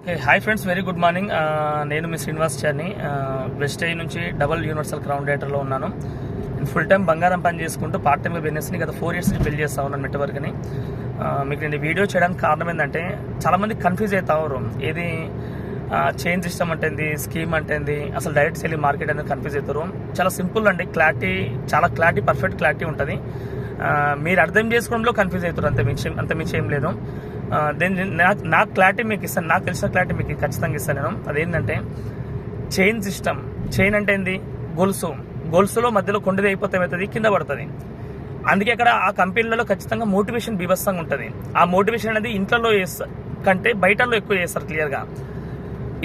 Okay, hi friends, very good morning. నేను మీ Srinivas చార్ని, west I నుంచి double universal crown డేటర్లో ఉన్నాను. Full time బంగారం పని చేసుకుంటూ పార్ట్ టైమ్గా బిజినెస్ని గత 4 years బిల్డ్ చేస్తా ఉన్నాను నెట్వర్క్ని. మీకు నేను వీడియో చేయడానికి కారణం ఏంటంటే చాలామంది కన్ఫ్యూజ్ అవుతారు. ఏది చైన్ సిస్టమ్ అంటే ఏంది, స్కీమ్ అంటే ఏంది, అసలు డైరెక్ట్ సెల్లింగ్ మార్కెట్ అనేది కన్ఫ్యూజ్ అవుతారు. చాలా సింపుల్ అండి, చాలా క్లారిటీ, పర్ఫెక్ట్ క్లారిటీ ఉంటుంది. మీరు అర్థం చేసుకోవడంలో కన్ఫ్యూజ్ అవుతారు, అంత మించి ఏం లేదు. నాకు క్లారిటీ మీకు ఇస్తాను, నాకు తెలిసిన క్లారిటీ మీకు ఖచ్చితంగా ఇస్తాను నేను. అదేంటంటే చైన్ సిస్టమ్. చైన్ అంటే ఏంది? గొలుసులో మధ్యలో కొండది అయిపోతే ఏమవుతుంది, కింద పడుతుంది. అందుకే అక్కడ ఆ కంపెనీలలో ఖచ్చితంగా మోటివేషన్ బీభత్సంగా ఉంటుంది. ఆ మోటివేషన్ అనేది ఇంట్లో కంటే బయటలో ఎక్కువ చేస్తారు క్లియర్గా.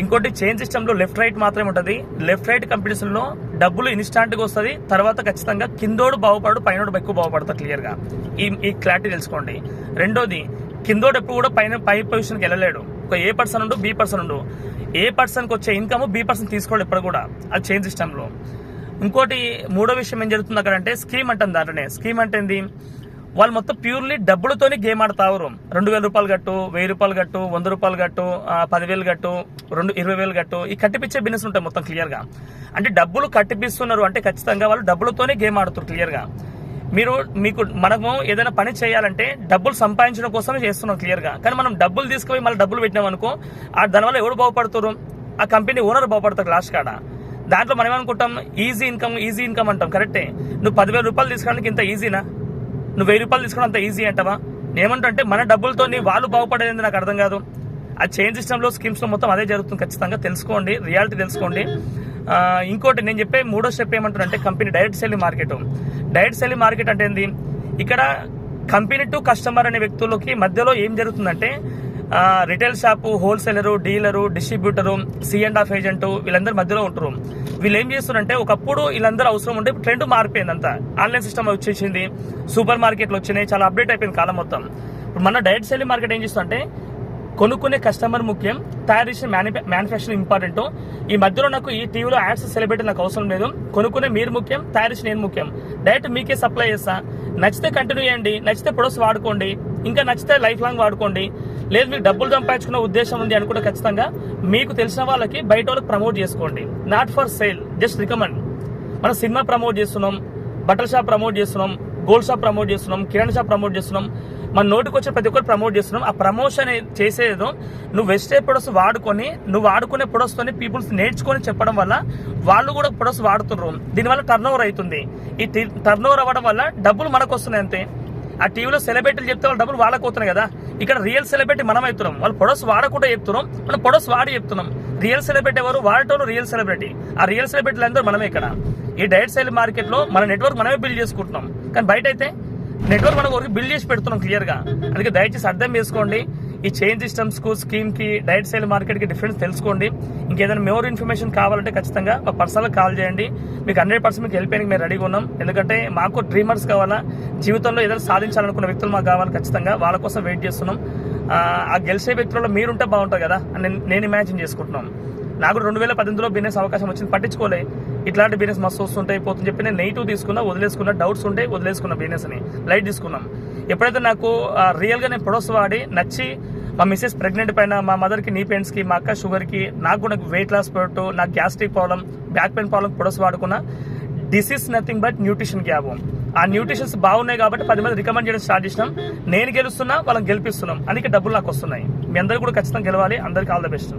ఇంకోటి, చైన్ సిస్టంలో లెఫ్ట్ రైట్ మాత్రమే ఉంటుంది. లెఫ్ట్ రైట్ కంపెనీస్లో డబ్బులు ఇన్స్టాంట్గా వస్తుంది. తర్వాత ఖచ్చితంగా కిందోడు బాగుపడు, పైనోడు ఎక్కువ బాగుపడతారు క్లియర్గా. ఈ క్లారిటీ తెలుసుకోండి. రెండోది, కిందోడు ఎప్పుడు కూడా పై పొజిషన్కి వెళ్ళలేడు. ఒక ఏ పర్సన్ ఉండు, బి పర్సన్ ఉండు. ఏ పర్సన్కి వచ్చే ఇన్కమ్ బి పర్సన్ తీసుకోడు ఎప్పుడు కూడా, అది చైన్ సిస్టంలో. ఇంకోటి, మూడో విషయం ఏం జరుగుతుంది అక్కడ అంటే స్కీమ్ అంటాం. దాంట్లోనే స్కీమ్ అంటే ఏంది? వాళ్ళు మొత్తం ప్యూర్లీ డబ్బులతోనే గేమ్ ఆడతారు. 2,000 రూపాయలు కట్టు, 1,000 రూపాయలు కట్టు, 100 రూపాయలు కట్టు, 10,000 కట్టు, 20,000 కట్టు, ఈ కట్టిపిచ్చే బిజినెస్ ఉంటాయి మొత్తం క్లియర్గా. అంటే డబ్బులు కట్టిపిస్తున్నారు అంటే ఖచ్చితంగా వాళ్ళు డబ్బులతోనే గేమ్ ఆడుతారు క్లియర్గా. మనము ఏదైనా పని చేయాలంటే డబ్బులు సంపాదించడం కోసమే చేస్తున్నాం క్లియర్గా. కానీ మనం డబ్బులు తీసుకుపోయి మళ్ళీ డబ్బులు పెట్టినాం అనుకో, దానివల్ల ఎవరు బాగుపడుతారు? ఆ కంపెనీ ఓనర్ బాగుపడతారు లాస్ట్ కాడ. దాంట్లో మనం ఏమనుకుంటాం, ఈజీ ఇన్కమ్ అంటాం. కరెక్టే. నువ్వు 10,000 రూపాయలు తీసుకోవడానికి ఇంత ఈజీనా? నువ్వు 1,000 రూపాయలు తీసుకోవడం అంత ఈజీ అంటావా? నేమంటా అంటే మన డబ్బులతో వాళ్ళు బాగుపడేది నాకు అర్థం కాదు. ఆ చైన్ సిస్టంలో, స్కీమ్స్లో మొత్తం అదే జరుగుతుంది. ఖచ్చితంగా తెలుసుకోండి, రియాలిటీ తెలుసుకోండి. ఇంకోటి నేను చెప్పే మూడో స్టెప్ ఏమంటారంటే company direct selling market. Direct selling market అంటే ఏంది? ఇక్కడ కంపెనీ టు కస్టమర్ అనే వ్యక్తులకి మధ్యలో ఏం జరుగుతుందంటే retail shop, wholesaler, dealer, distributor, C&F agent, వీళ్ళందరూ మధ్యలో ఉంటారు. వీళ్ళు ఏం చేస్తున్నారంటే ఒకప్పుడు వీళ్ళందరూ అవసరం ఉంటే ట్రెండ్ మారిపోయింది. అంతా ఆన్లైన్ సిస్టమ్ వచ్చేసింది, సూపర్ మార్కెట్లు వచ్చినాయి, చాలా అప్డేట్ అయిపోయింది కాలం మొత్తం. ఇప్పుడు మన డైరెక్ట్ సెల్లింగ్ మార్కెట్ ఏం చేస్తుందంటే కొనుక్కునే కస్టమర్ ముఖ్యం, తయారు చేసే మ్యానుఫ్యాక్చరింగ్ ఇంపార్టెంట్. ఈ మధ్యలో నాకు ఈ టీవీలో యాడ్స్ సెలబ్రిటీ నాకు అవసరం లేదు. కొనుక్కునే మీరు ముఖ్యం, తయారు చేసి నేను ముఖ్యం. డైరెక్ట్ మీకే సప్లై చేస్తా. నచ్చితే కంటిన్యూ చేయండి, నచ్చితే ప్రొడక్ట్స్ వాడుకోండి, ఇంకా నచ్చితే లైఫ్ లాంగ్ వాడుకోండి. లేదు మీకు డబ్బులు సంపాదించుకునే ఉద్దేశం ఉంది అనుకుంటే ఖచ్చితంగా మీకు తెలిసిన వాళ్ళకి, బయట వాళ్ళకి ప్రమోట్ చేసుకోండి. Not for sale, just recommend. మనం సినిమా ప్రమోట్ చేస్తున్నాం, బట్టల షాప్ ప్రమోట్ చేస్తున్నాం, గోల్డ్ షాప్ ప్రమోట్ చేస్తున్నాం, కిరాణా షాప్ ప్రమోట్ చేస్తున్నాం, మన నోటికి వచ్చే ప్రతి ఒక్కరు ప్రమోట్ చేస్తున్నాం. ఆ ప్రమోషన్ చేసేదో నువ్వు వెస్టేజ్ ప్రొడక్ట్స్ వాడుకొని, నువ్వు వాడుకునే ప్రొడక్ట్స్ తోని పీపుల్స్ నేర్చుకొని చెప్పడం వల్ల వాళ్ళు కూడా ప్రొడక్ట్స్ వాడుతున్నారు. దీనివల్ల టర్న్ ఓవర్ అవుతుంది. ఈ టర్న్ ఓవర్ అవ్వడం వల్ల డబ్బులు మనకు వస్తున్నాయి అంతే. ఆ టీవీలో సెలబ్రిటీలు చెప్తే వాళ్ళ డబ్బులు వాళ్ళకు అవుతున్నాయి కదా. ఇక్కడ రియల్ సెలబ్రిటీ మనం అవుతున్నాం. వాళ్ళు ప్రొడక్ట్స్ వాడకుండా చెప్తున్నాం, మనం ప్రొడక్ట్స్ వాడి చెప్తున్నాం. రియల్ సెలబ్రిటీ ఎవరు? వాడటం రియల్ సెలబ్రిటీ. ఆ రియల్ సెలబ్రిటీలు అందరూ మనమే. ఇక్కడ ఈ డైరెక్ట్ సెల్ మార్కెట్ లో మన నెట్వర్క్ మనమే బిల్డ్ చేసుకుంటున్నాం. కానీ బయట అయితే నెట్వర్క్ మనం ఒకరికి బిల్డ్ చేసి పెడుతున్నాం క్లియర్గా. అందుకే దయచేసి అర్థం చేసుకోండి. ఈ చైన్ సిస్టమ్స్ కు, స్కీమ్ కి, డైరెక్ట్ సేల్ మార్కెట్ కి డిఫరెన్స్ తెలుసుకోండి. ఇంకేదైనా మోర్ ఇన్ఫర్మేషన్ కావాలంటే ఖచ్చితంగా మా పర్సనల్ కాల్ చేయండి. మీకు 100% మీకు హెల్ప్ చేయడానికి మేము రెడీగా ఉన్నాం. ఎందుకంటే మాకు డ్రీమర్స్ కావాలా, జీవితంలో ఏదైనా సాధించాలనుకున్న వ్యక్తులు మాకు కావాలి. ఖచ్చితంగా వాళ్ళ కోసం వెయిట్ చేస్తున్నాం. ఆ గెలిచే వ్యక్తులలో మీరుంటే బాగుంటుంది కదా అని నేను ఇమాజిన్ చేసుకుంటున్నాం. నాకు 2018లో బిజినెస్ అవకాశం వచ్చింది, పట్టించుకోలే. ఇట్లాంటి బిజినెస్ మస్తు వస్తుంటాయి పోతుంది చెప్పి నేను నెగిటివ్ తీసుకున్నా, వదిలేసుకున్నా. డౌట్స్ ఉంటే వదిలేసుకున్న బిజినెస్ని లైట్ తీసుకున్నాం. ఎప్పుడైతే నాకు రియల్గా నేను ప్రొడక్ట్స్ వాడి నచ్చి, మా మిస్సెస్ ప్రెగ్నెంట్ పైన, మా మదర్కి నీ పెయిన్స్కి, మా అక్క షుగర్కి, నాకు కూడా వెయిట్ లాస్ ప్రోడక్ట్, నాకు gastric problem, back pain problem products వాడుకున్నా. This is nothing but nutrition gap. ఆ న్యూట్రిషన్స్ బాగున్నాయి కాబట్టి 10 మంది రికమెండ్ చేయడం స్టార్ట్ చేసినాం. నేను గెలుస్తున్నా, వాళ్ళని గెలిపిస్తున్నాం. అందుకే డబ్బులు నాకు వస్తున్నాయి. మీ అందరికీ కూడా ఖచ్చితంగా గెలవాలి. అందరికీ ఆల్ ద బెస్ట్.